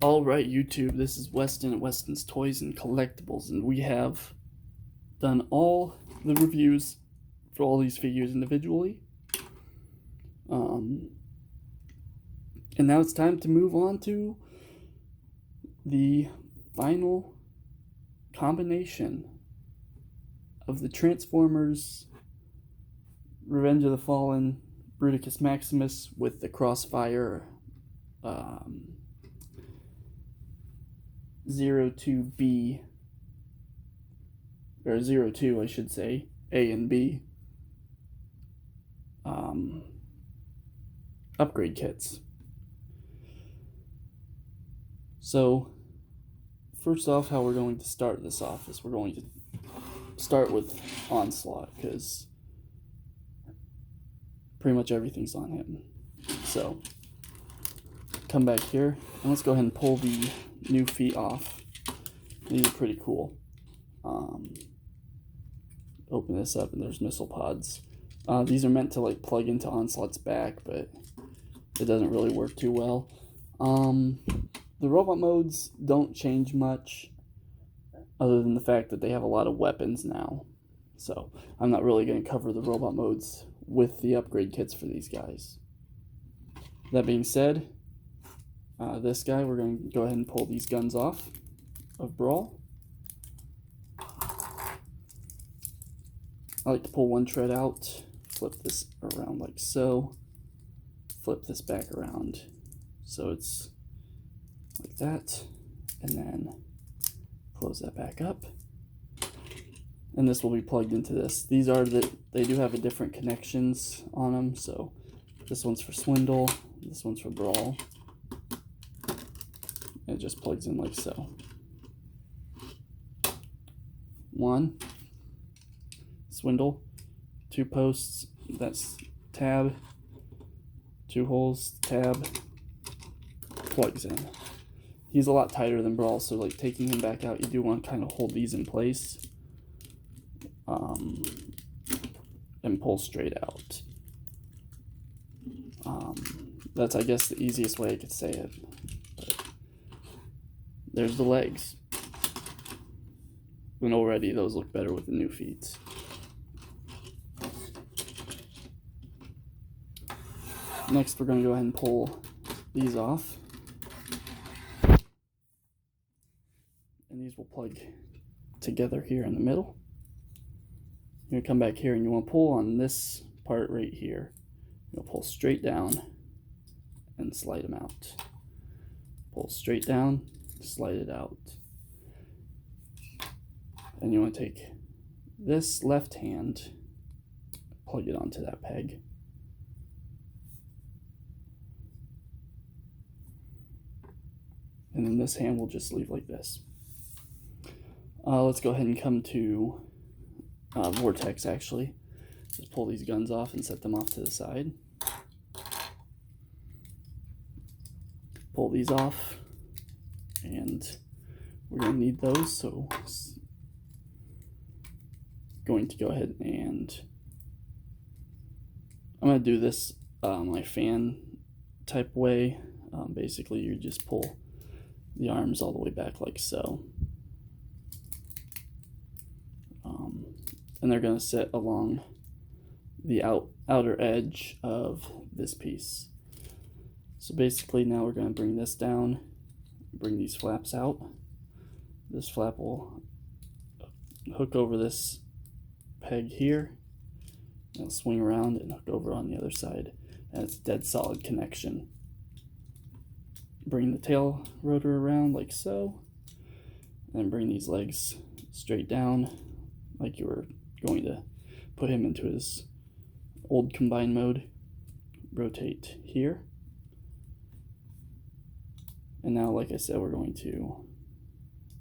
Alright, YouTube, this is Weston at Weston's Toys and Collectibles, and we have done all the reviews for all these figures individually. And now it's time to move on to the final combination of the Transformers Revenge of the Fallen Bruticus Maximus with the Crossfire 02B, or 02, I should say, A and B upgrade kits. So, first off, how we're going to start this off is we're going to start with Onslaught, because pretty much everything's on him. So, come back here, and let's go ahead and pull the new feet off. These are pretty cool. Open this up, and there's missile pods. These are meant to like plug into Onslaught's back, but it doesn't really work too well. The robot modes don't change much, other than the fact that they have a lot of weapons now. So I'm not really going to cover the robot modes with the upgrade kits for these guys. That being said, this guy, we're going to go ahead and pull these guns off of Brawl. I like to pull one tread out, flip this around like so, flip this back around so it's like that, and then close that back up. And this will be plugged into this. These are they do have a different connections on them, so this one's for Swindle, this one's for Brawl. It just plugs in like so. One, Swindle, 2 posts, that's tab, 2 holes, tab, plugs in. He's a lot tighter than Brawl, so like taking him back out, you do want to kind of hold these in place and pull straight out. That's, I guess, the easiest way I could say it. But there's the legs. And already those look better with the new feet. Next, we're going to go ahead and pull these off. And these will plug together here in the middle. You're going to come back here and you want to pull on this part right here. You'll pull straight down and slide them out. Pull straight down, slide it out. And you want to take this left hand, plug it onto that peg. And then this hand will just leave like this. Let's go ahead and come to Vortex, actually. Just pull these guns off and set them off to the side. Pull these off. And we're going to need those, so going to go ahead and I'm going to do this my fan type way. Basically, you just pull the arms all the way back like so. And they're going to sit along the outer edge of this piece. So basically now we're going to bring this down, bring these flaps out. This flap will hook over this peg here. It'll swing around and hook over on the other side. And it's a dead solid connection. Bring the tail rotor around like so. And bring these legs straight down like you were going to put him into his old combined mode. Rotate here. And now, like I said, we're going to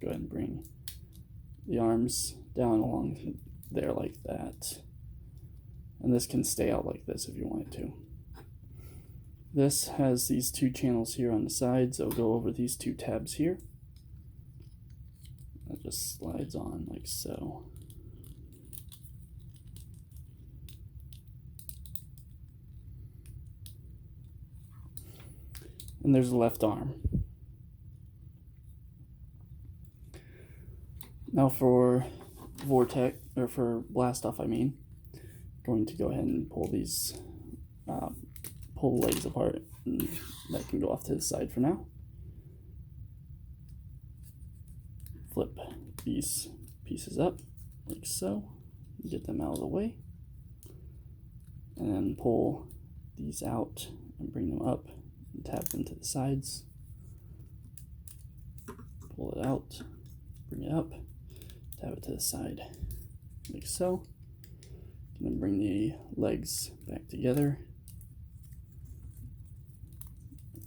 go ahead and bring the arms down along there like that. And this can stay out like this if you want it to. This has these 2 channels here on the sides, so go over these 2 tabs here. That just slides on like so. And there's the left arm. Now for vortex, or for blast off, I mean, going to go ahead and pull these, pull the legs apart, and that can go off to the side for now. Flip these pieces up like so, get them out of the way, and then pull these out and bring them up and tap them to the sides. Pull it out, bring it up, tap it to the side like so, and then bring the legs back together,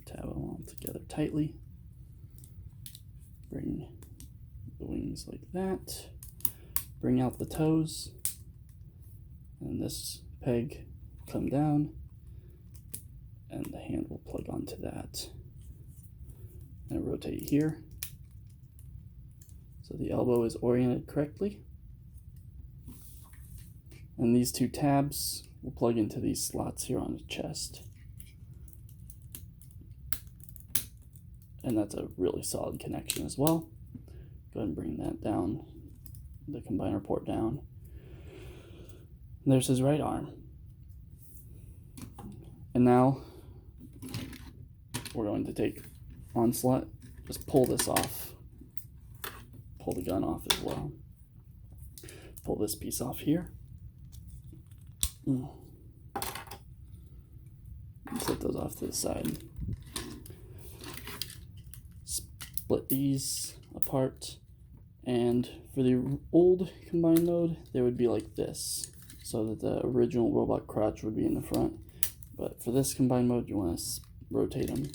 tap them all together tightly, bring the wings like that, bring out the toes, and this peg will come down and the hand will plug onto that, and rotate here so the elbow is oriented correctly. And these two tabs will plug into these slots here on the chest. And that's a really solid connection as well. Go ahead and bring that down, the combiner port down. And there's his right arm. And now we're going to take onslaught, just pull this off, pull the gun off as well. Pull this piece off here. Set those off to the side. Split these apart, and for the old combined mode they would be like this, so that the original robot crotch would be in the front, but for this combined mode you want to rotate them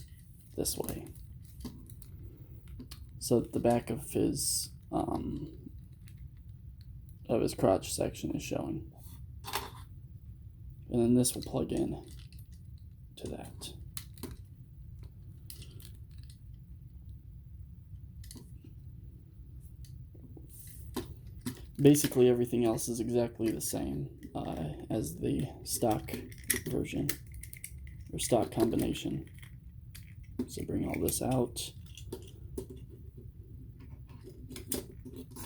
this way so that the back of his crotch section is showing, and then this will plug in to that. Basically everything else is exactly the same as the stock version or stock combination. So bring all this out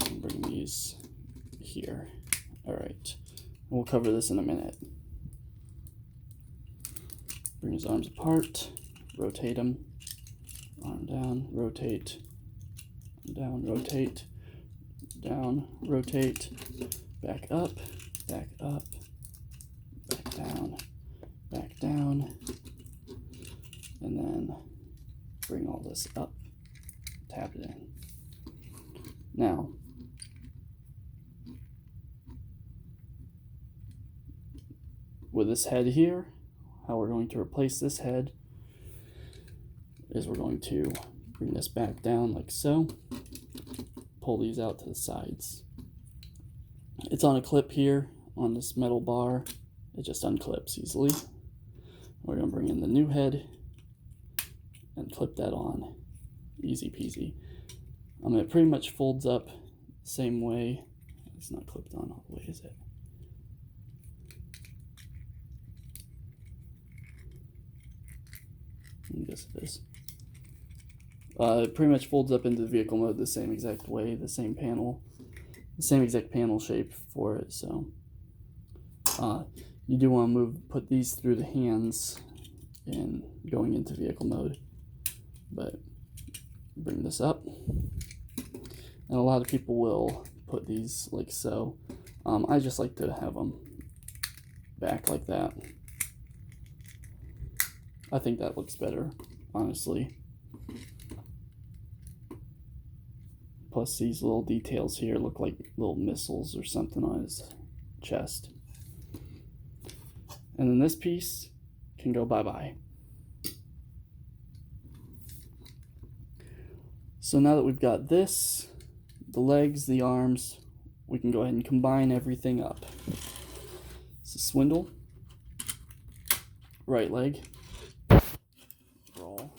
and bring these here. Alright, we'll cover this in a minute. Bring his arms apart, rotate them, arm down, rotate, down, rotate, down, rotate, back up, back up, back down, and then bring all this up, tap it in. Now, with this head here, how we're going to replace this head is we're going to bring this back down like so, pull these out to the sides. It's on a clip here on this metal bar, it just unclips easily. We're going to bring in the new head and clip that on, easy peasy. It pretty much folds up the same way. It's not clipped on all the way, is it? Yes, it is. It pretty much folds up into the vehicle mode the same exact way, the same panel, the same exact panel shape for it. So you do want to put these through the hands in going into vehicle mode, but bring this up, and a lot of people will put these like so. I just like to have them back like that. I think that looks better, honestly. Plus these little details here look like little missiles or something on his chest. And then this piece can go bye-bye. So now that we've got this, the legs, the arms, we can go ahead and combine everything up. It's a swindle, right leg, roll,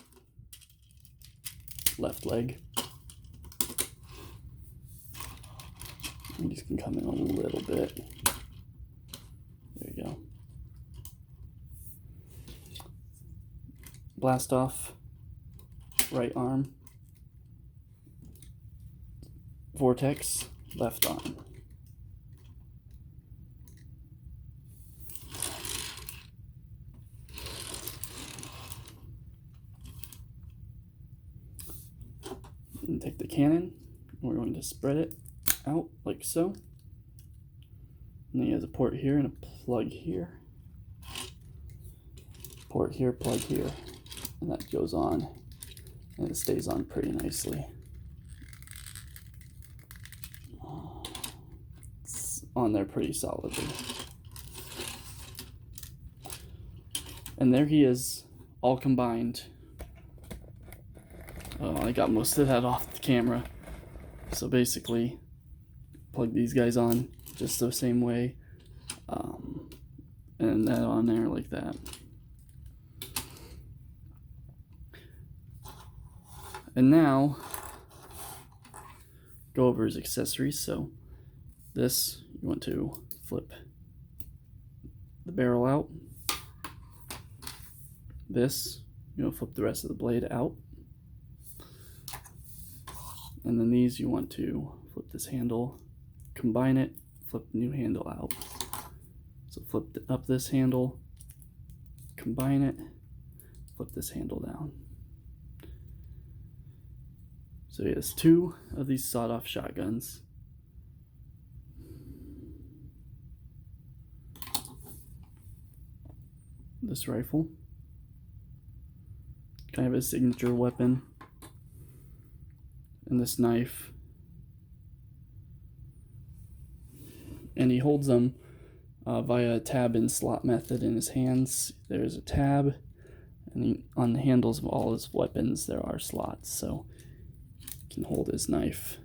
left leg. These can come in a little bit. There you go. Blast off, right arm. Vortex, left arm. And take the cannon, and we're going to spread it out like so. And then he has a port here and a plug here. Port here, plug here. And that goes on, and it stays on pretty nicely. It's on there pretty solidly. And there he is, all combined. Oh, I got most of that off the camera. So basically, plug these guys on just the same way, and that on there like that. And now, go over his accessories. So this, you want to flip the barrel out. This, you want to flip the rest of the blade out. And then these, you want to flip this handle, combine it, flip the new handle out. So flip up this handle, combine it, flip this handle down. So he has 2 of these sawed-off shotguns. This rifle, kind of his signature weapon. And this knife. And he holds them via a tab and slot method in his hands. There's a tab, and on the handles of all his weapons there are slots, so he can hold his knife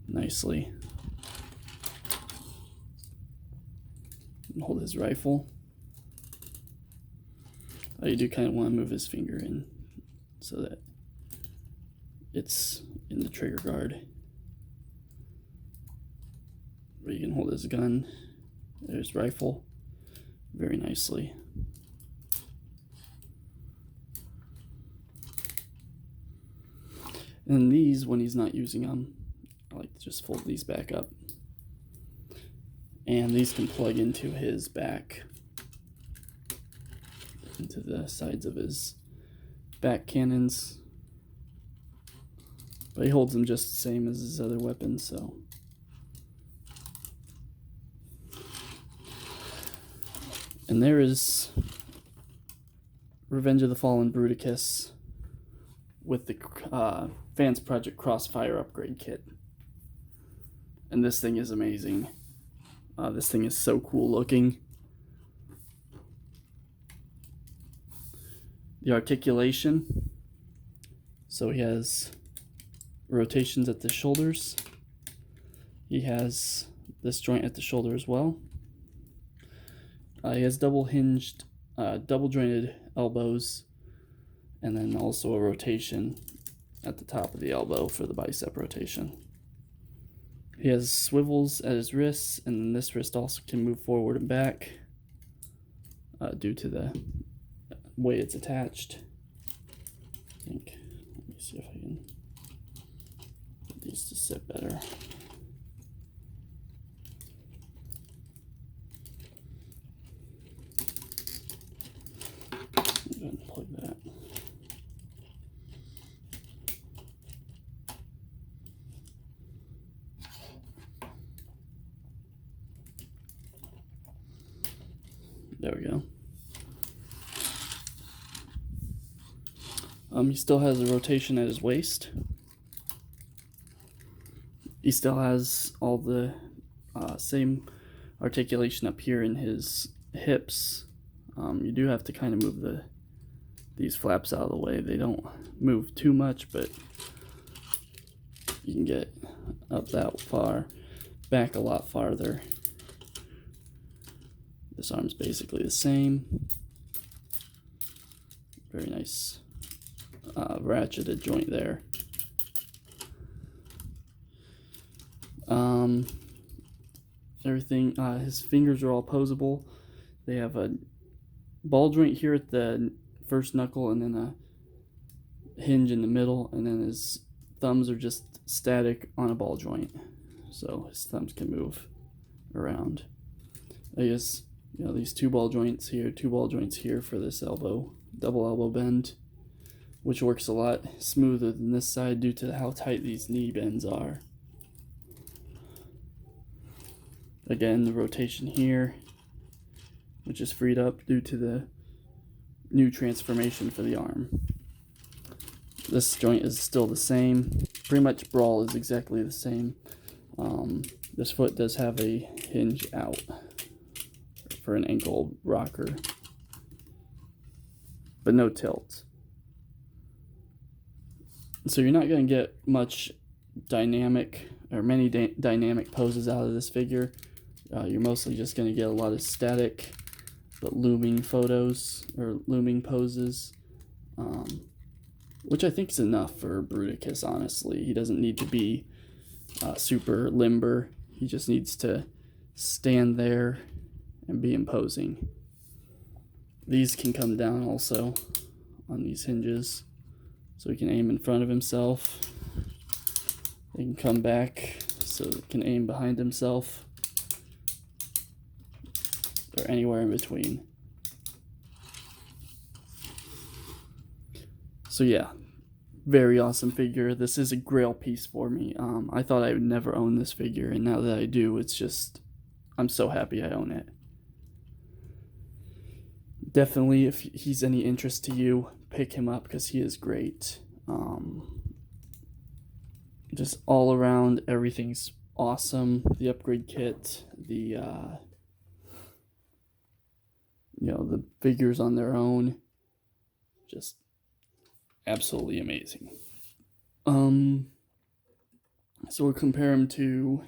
nicely. And hold his rifle. You do kind of want to move his finger in so that it's in the trigger guard. But you can hold his gun, there's rifle, very nicely. And these, when he's not using them, I like to just fold these back up. And these can plug into his back, into the sides of his back cannons. But he holds them just the same as his other weapons, so. And there is Revenge of the Fallen Bruticus with the Fansproject Crossfire upgrade kit. And this thing is amazing. This thing is so cool looking. The articulation. So he has rotations at the shoulders. He has this joint at the shoulder as well. He has double hinged, double jointed elbows, and then also a rotation at the top of the elbow for the bicep rotation. He has swivels at his wrists, and then this wrist also can move forward and back due to the way it's attached. I think, let me see if I can get these to sit better. Unplug that. There we go. He still has a rotation at his waist. He still has all the same articulation up here in his hips. You do have to kind of move these flaps out of the way. They don't move too much, but you can get up that far, back a lot farther. This arm's basically the same. Very nice ratcheted joint there. Everything, his fingers are all posable. They have a ball joint here at the first knuckle, and then a hinge in the middle, and then his thumbs are just static on a ball joint, so his thumbs can move around. I guess, you know, these 2 ball joints here, 2 ball joints here for this elbow, double elbow bend, which works a lot smoother than this side due to how tight these knee bends are. Again, the rotation here, which is freed up due to the new transformation for the arm. This joint is still the same. Pretty much Brawl is exactly the same. This foot does have a hinge out for an ankle rocker, but no tilt. So you're not going to get much dynamic or many dynamic poses out of this figure. You're mostly just going to get a lot of static but looming photos or looming poses, which I think is enough for Bruticus, honestly. He doesn't need to be super limber. He just needs to stand there and be imposing. These can come down also on these hinges, so he can aim in front of himself. They can come back so he can aim behind himself, or anywhere in between. So yeah, very awesome figure. This is a grail piece for me. I thought I would never own this figure, and now that I do, it's just, I'm so happy I own it. Definitely, if he's any interest to you, pick him up because he is great. Just all around, everything's awesome. The upgrade kit, the the figures on their own, just absolutely amazing. So we'll compare him to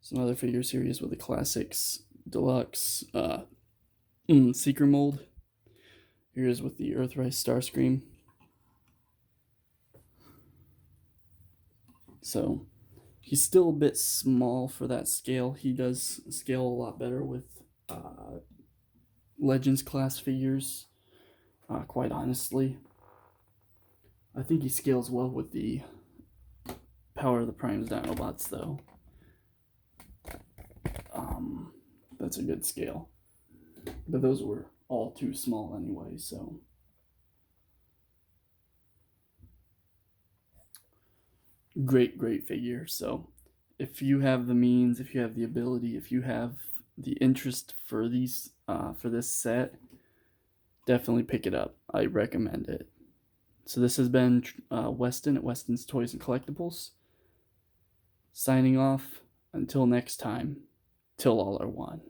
some other figure series with the Classics Deluxe Seeker mold. Here's with the Earthrise Starscream. So he's still a bit small for that scale. He does scale a lot better with Legends class figures, quite honestly. I think he scales well with the Power of the Primes Dinobots, though. That's a good scale. But those were all too small anyway, so. Great figure. So if you have the means, if you have the ability, if you have the interest for these, for this set, definitely pick it up. I recommend it. So this has been Weston at Weston's Toys and Collectibles. Signing off. Until next time, till all are one.